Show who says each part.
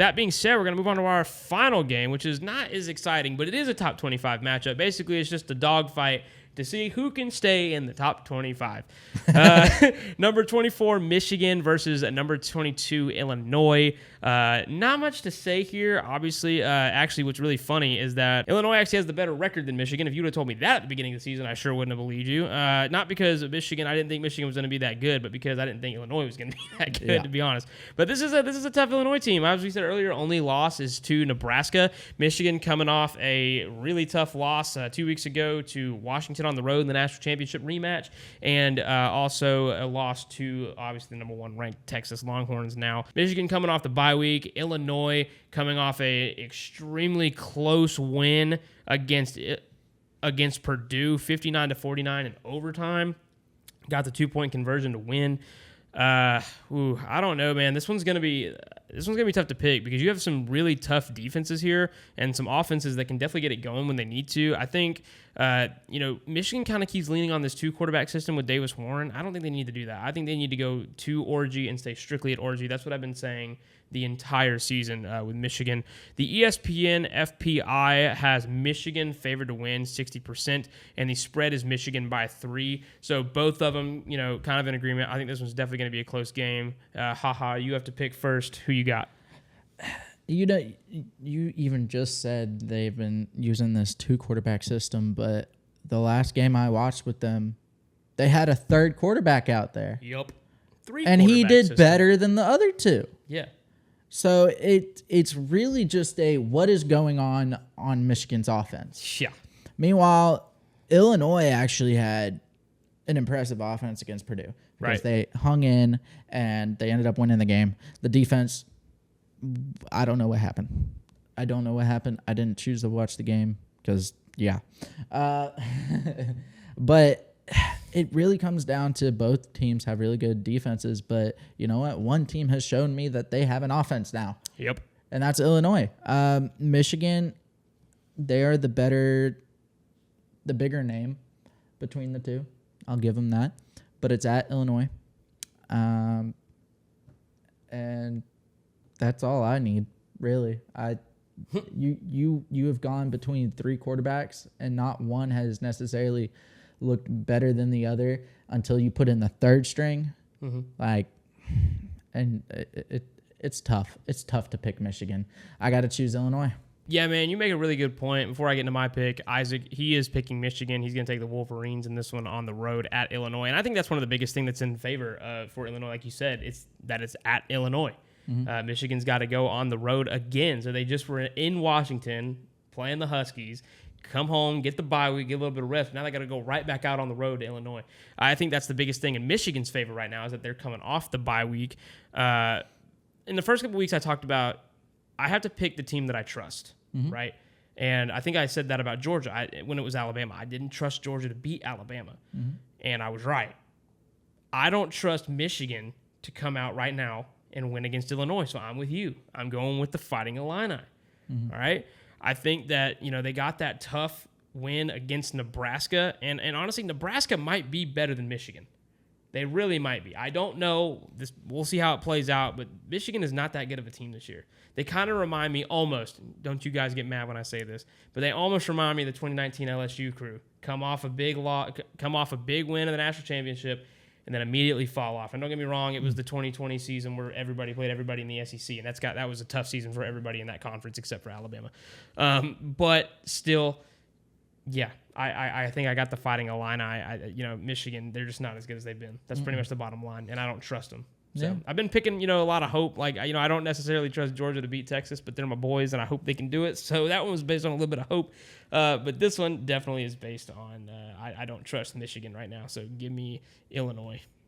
Speaker 1: that being said, we're going to move on to our final game, which is not as exciting, but it is a top 25 matchup. Basically, it's just a dogfight to see who can stay in the top 25. Number 24, Michigan versus number 22, Illinois. Not much to say here. Obviously, actually, what's really funny is that Illinois actually has the better record than Michigan. If you would have told me that at the beginning of the season, I sure wouldn't have believed you. Not because of Michigan. I didn't think Michigan was going to be that good, but because I didn't think Illinois was going to be that good, to be honest. But this is a tough Illinois team. As we said earlier, only loss is to Nebraska. Michigan coming off a really tough loss 2 weeks ago to Washington on the road in the national championship rematch, and also a loss to obviously the number 1 ranked Texas Longhorns. Now Michigan coming off the bye week, Illinois coming off a extremely close win against Purdue, 59-49 in overtime. Got the 2-point conversion to win. I don't know, man. This one's gonna be tough to pick because you have some really tough defenses here and some offenses that can definitely get it going when they need to. I think Michigan kind of keeps leaning on this 2-quarterback system with Davis Warren. I don't think they need to do that. I think they need to go to Orji and stay strictly at Orji. That's what I've been saying the entire season with Michigan. The ESPN FPI has Michigan favored to win 60%, and the spread is Michigan by 3. So both of them, kind of in agreement. I think this one's definitely going to be a close game. You have to pick first. Who you got?
Speaker 2: You even just said they've been using this 2-quarterback system, but the last game I watched with them, they had a 3rd quarterback out there.
Speaker 1: Yup. 3
Speaker 2: and he did
Speaker 1: system.
Speaker 2: better than the other 2.
Speaker 1: Yeah.
Speaker 2: So it's really just what is going on Michigan's offense.
Speaker 1: Yeah.
Speaker 2: Meanwhile, Illinois actually had an impressive offense against Purdue because they hung in and they ended up winning the game. The defense, I don't know what happened. I didn't choose to watch the game because, but it really comes down to both teams have really good defenses, but you know what? One team has shown me that they have an offense now.
Speaker 1: Yep.
Speaker 2: And that's Illinois. Michigan, they are the bigger name between the two. I'll give them that. But it's at Illinois. And that's all I need, really. You have gone between 3 quarterbacks, and not one has necessarily looked better than the other until you put in the 3rd string. Mm-hmm. It's tough. It's tough to pick Michigan. I got to choose Illinois.
Speaker 1: Yeah, man, you make a really good point. Before I get into my pick, Isaac, he is picking Michigan. He's going to take the Wolverines in this one on the road at Illinois. And I think that's one of the biggest things that's in favor for Illinois. Like you said, it's at Illinois. Mm-hmm. Michigan's got to go on the road again. So they just were in Washington playing the Huskies. Come home, get the bye week, get a little bit of rest. Now they got to go right back out on the road to Illinois. I think that's the biggest thing in Michigan's favor right now is that they're coming off the bye week. In the first couple weeks I talked about, I have to pick the team that I trust, mm-hmm. right? And I think I said that about Georgia when it was Alabama. I didn't trust Georgia to beat Alabama, mm-hmm. and I was right. I don't trust Michigan to come out right now and win against Illinois, so I'm with you. I'm going with the Fighting Illini, mm-hmm. all right? I think that, they got that tough win against Nebraska, and honestly, Nebraska might be better than Michigan. They really might be. I don't know. We'll see how it plays out, but Michigan is not that good of a team this year. They kind of remind me almost, don't you guys get mad when I say this, but they almost remind me of the 2019 LSU crew. Come off a big win in the national championship, and then immediately fall off. And don't get me wrong, it was the 2020 season where everybody played everybody in the SEC, and that was a tough season for everybody in that conference except for Alabama. But still, yeah, I think I got the Fighting Illini. Michigan, they're just not as good as they've been. That's pretty much the bottom line, and I don't trust them. So yeah. I've been picking, a lot of hope. Like, I don't necessarily trust Georgia to beat Texas, but they're my boys, and I hope they can do it. So that one was based on a little bit of hope. But this one definitely is based on I don't trust Michigan right now. So give me Illinois.